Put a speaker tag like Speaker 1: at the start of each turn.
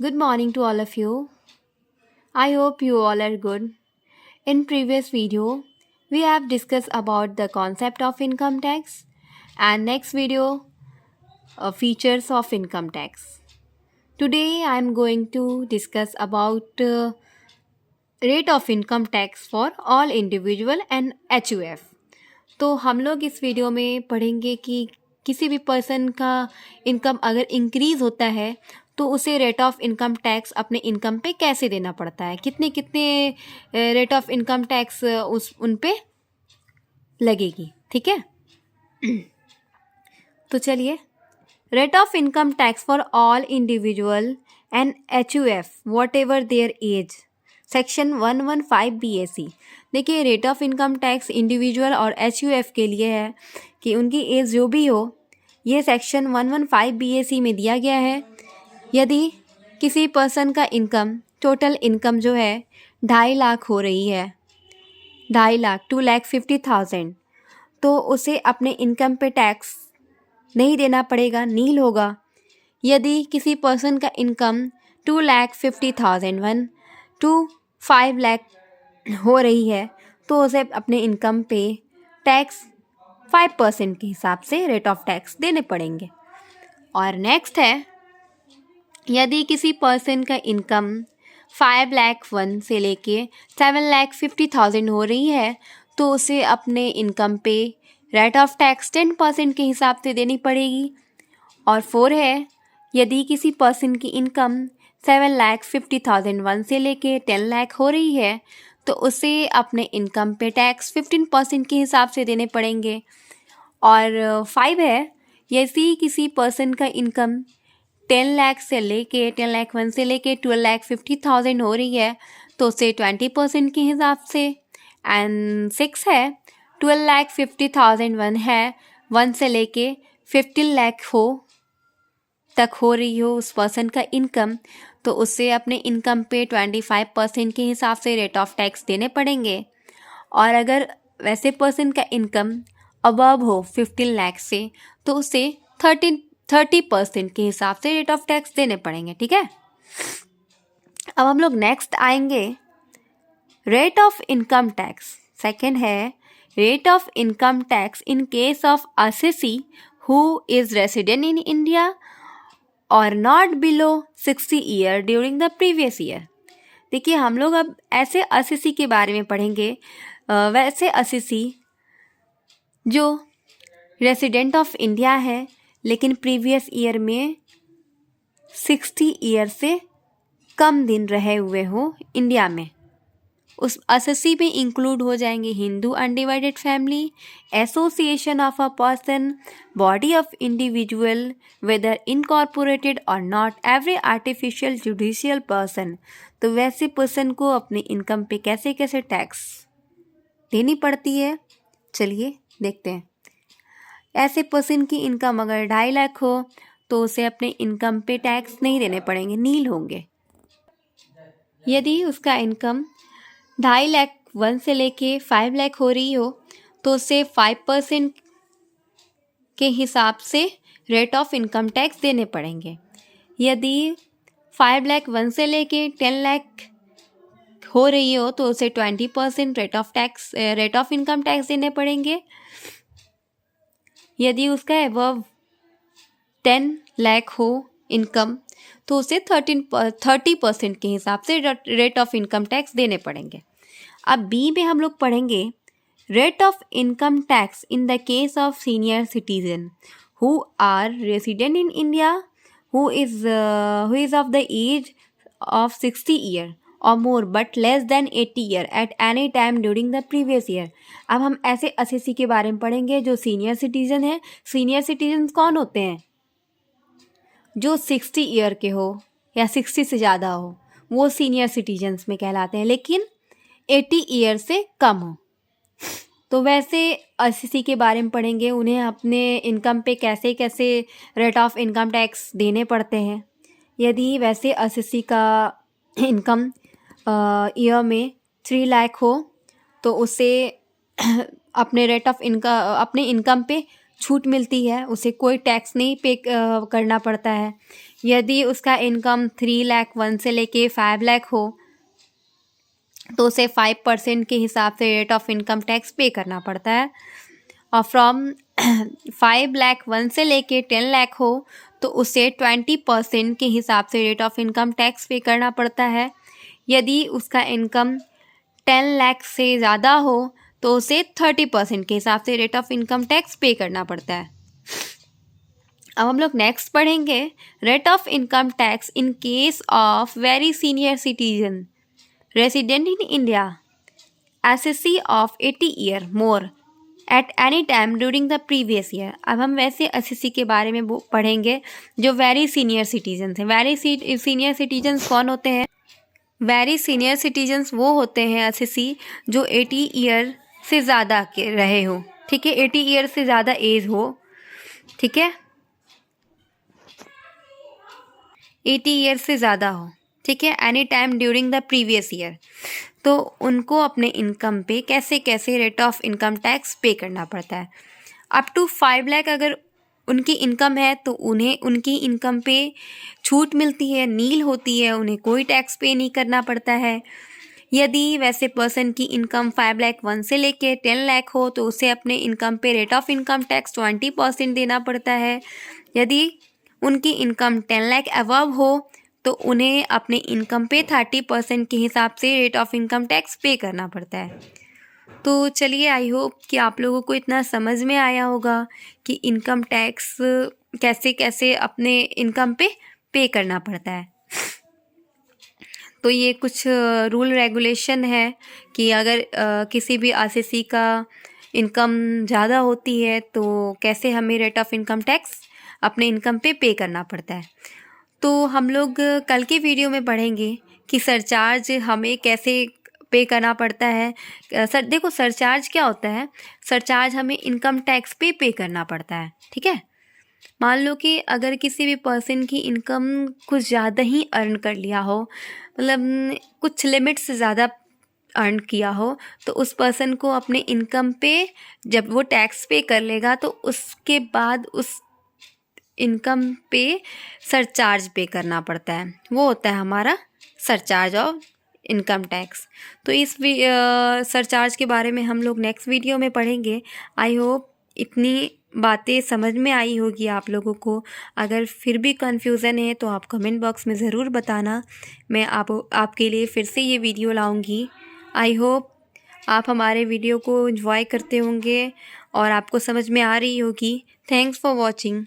Speaker 1: Good morning to all of you. I hope you all are good. In previous video, we have discussed about the concept of income tax and next video features of income tax. Today I am going to discuss about rate of income tax for all individual and HUF. तो हम लोग इस video में पढ़ेंगे कि किसी भी person का इनकम अगर इंक्रीज़ होता है तो उसे रेट ऑफ इनकम टैक्स अपने इनकम पे कैसे देना पड़ता है, कितने कितने रेट ऑफ इनकम टैक्स उस उन पे लगेगी। ठीक है, तो चलिए, rate of income tax for all individual and HUF whatever there as, section 115 BAC। देखिए, rate of income tax individual और HUF के लिए है कि उनकी एज जो भी हो, यह सेक्शन 115 BAC में दिया गया है। यदि किसी पर्सन का इनकम, टोटल इनकम जो है 2.5 लाख हो रही है, 2.5 लाख 2,50,000, तो उसे अपने इनकम पे टैक्स नहीं देना पड़ेगा, नील होगा। यदि किसी पर्सन का इनकम 2,50,000 टू 5 लाख हो रही है तो उसे अपने इनकम पे टैक्स 5% के हिसाब से रेट ऑफ टैक्स देने पड़ेंगे। और नेक्स्ट है, यदि किसी पर्सन का इनकम 5,01,000 से लेके 7,50,000 हो रही है तो उसे अपने इनकम पे रेट ऑफ टैक्स 10% के हिसाब से देनी पड़ेगी। और 4 है, यदि किसी पर्सन की इनकम 7,50,001 से लेके 10 लाख हो रही है तो उसे अपने इनकम पे टैक्स 15% के हिसाब से देने पड़ेंगे। और 5 है, यदि किसी पर्सन का इनकम 10 लाख से लेके 10 लाख 1 से लेके 12,50,000 हो रही है तो उसे 20% के हिसाब से। एंड 6 है, 12,50,001 है 1 से लेके 15 लाख तक हो रही हो उस पर्सन का इनकम, तो उससे अपने इनकम पे 25% के हिसाब से रेट ऑफ टैक्स देने पड़ेंगे। और अगर वैसे पर्सन का इनकम अबव हो 15 लाख से तो उसे 30% के हिसाब से रेट ऑफ टैक्स देने पड़ेंगे। ठीक है, अब हम लोग नेक्स्ट आएंगे, rate of income tax. Second है, rate of income tax in case of assessee who is resident in India और not below 60 year during the previous year. देखिए, हम लोग अब ऐसे असेसी के बारे में पढ़ेंगे। वैसे असेसी जो रेसिडेंट ऑफ इंडिया है लेकिन प्रीवियस ईयर में 60 ईयर से कम दिन रहे हुए हो इंडिया में, उस असेसी में इंक्लूड हो जाएंगे Hindu undivided family, association of a person, body of individual whether incorporated और not, every artificial judicial person. तो वैसे पर्सन को अपने इनकम पे कैसे कैसे टैक्स देनी पड़ती है, चलिए देखते हैं। ऐसे पर्सन की इनकम अगर 2.5 लाख हो तो उसे अपने इनकम पे टैक्स नहीं देने पड़ेंगे, नील होंगे। यदि उसका इनकम 2.5 लाख 1 से लेके 5 लाख हो रही हो तो उसे 5% के हिसाब से रेट ऑफ इनकम टैक्स देने पड़ेंगे। यदि 5 लाख 1 से लेके 10 लाख हो रही हो तो उसे 20% रेट ऑफ इनकम टैक्स देने पड़ेंगे। यदि उसका अबव 10 लाख हो इनकम तो उसे 30% के हिसाब से रेट ऑफ इनकम टैक्स देने पड़ेंगे। अब बी में हम लोग पढ़ेंगे, rate of income tax in the case of senior citizen who are resident in India who is of the age of 60 year और more but less than 80 year at any time during the previous year. अब हम ऐसे assessee के बारे में पढ़ेंगे जो senior citizen है। सीनियर सिटीजन कौन होते हैं? जो 60 ईयर के हो या 60 से ज़्यादा हो वो सीनियर सिटीजन्स में कहलाते हैं, लेकिन 80 ईयर से कम हो। तो वैसे असेसी के बारे में पढ़ेंगे, उन्हें अपने इनकम पे कैसे कैसे रेट ऑफ इनकम टैक्स देने पड़ते हैं। यदि वैसे असेसी का इनकम ईयर में 3 लाख हो तो उसे अपने इनकम पे छूट मिलती है, उसे कोई टैक्स नहीं पे करना पड़ता है। यदि उसका इनकम 3,01,000 से लेके 5,00,000 हो तो उसे 5% के हिसाब से रेट ऑफ इनकम टैक्स पे करना पड़ता है। और फ्रॉम 5,01,000 से लेके 10,00,000 हो तो उसे 20% के हिसाब से रेट ऑफ इनकम टैक्स पे करना पड़ता है। यदि उसका इनकम 10,00,000 से ज़्यादा हो तो उसे 30% के हिसाब से रेट ऑफ इनकम टैक्स पे करना पड़ता है। अब हम लोग नेक्स्ट पढ़ेंगे rate of income tax in case of very senior citizen resident in India SSC of 80 year more at any time during the previous year. अब हम वैसे एसएससी के बारे में पढ़ेंगे जो वेरी सीनियर सिटीजन्स हैं। वेरी सीनियर सिटीजन्स कौन होते हैं? वेरी सीनियर सिटीजन्स वो होते हैं एसएससी जो 80 ईयर से ज़्यादा के रहे हो, ठीक है, 80 ईयर से ज़्यादा एज हो, ठीक है, 80 ईयर से ज़्यादा हो, ठीक है, any time during the previous year. तो उनको अपने इनकम पे कैसे कैसे रेट ऑफ इनकम टैक्स पे करना पड़ता है। अप टू 5,00,000 अगर उनकी इनकम है तो उन्हें उनकी इनकम पे छूट मिलती है, नील होती है, उन्हें कोई टैक्स पे नहीं करना पड़ता है। यदि वैसे पर्सन की इनकम 5,01,000 से लेके 10,00,000 हो तो उसे अपने इनकम पे रेट ऑफ इनकम टैक्स 20% देना पड़ता है। यदि उनकी इनकम 10,00,000 अबव हो तो उन्हें अपने इनकम पे 30% के हिसाब से रेट ऑफ इनकम टैक्स पे करना पड़ता है। तो चलिए, आई होप कि आप लोगों को इतना समझ में आया होगा कि इनकम टैक्स कैसे कैसे अपने इनकम पे करना पड़ता है। तो ये कुछ रूल रेगुलेशन है कि अगर किसी भी एसएससी का इनकम ज़्यादा होती है तो कैसे हमें रेट ऑफ इनकम टैक्स अपने इनकम पे करना पड़ता है। तो हम लोग कल के वीडियो में पढ़ेंगे कि सरचार्ज हमें कैसे पे करना पड़ता है। देखो सरचार्ज क्या होता है, सरचार्ज हमें इनकम टैक्स पे करना पड़ता है, ठीक है। मान लो कि अगर किसी भी पर्सन की इनकम कुछ ज़्यादा ही अर्न कर लिया हो, मतलब कुछ लिमिट से ज़्यादा अर्न किया हो, तो उस पर्सन को अपने इनकम पे जब वो टैक्स पे कर लेगा तो उसके बाद उस इनकम पे सरचार्ज पे करना पड़ता है। वो होता है हमारा सरचार्ज ऑफ इनकम टैक्स। तो इस सरचार्ज के बारे में हम लोग नेक्स्ट वीडियो में पढ़ेंगे। आई होप इतनी बातें समझ में आई होगी आप लोगों को। अगर फिर भी कन्फ्यूज़न है तो आप कमेंट बॉक्स में ज़रूर बताना, मैं आपके लिए फिर से ये वीडियो लाऊंगी। आई होप आप हमारे वीडियो को एंजॉय करते होंगे और आपको समझ में आ रही होगी। Thanks for watching.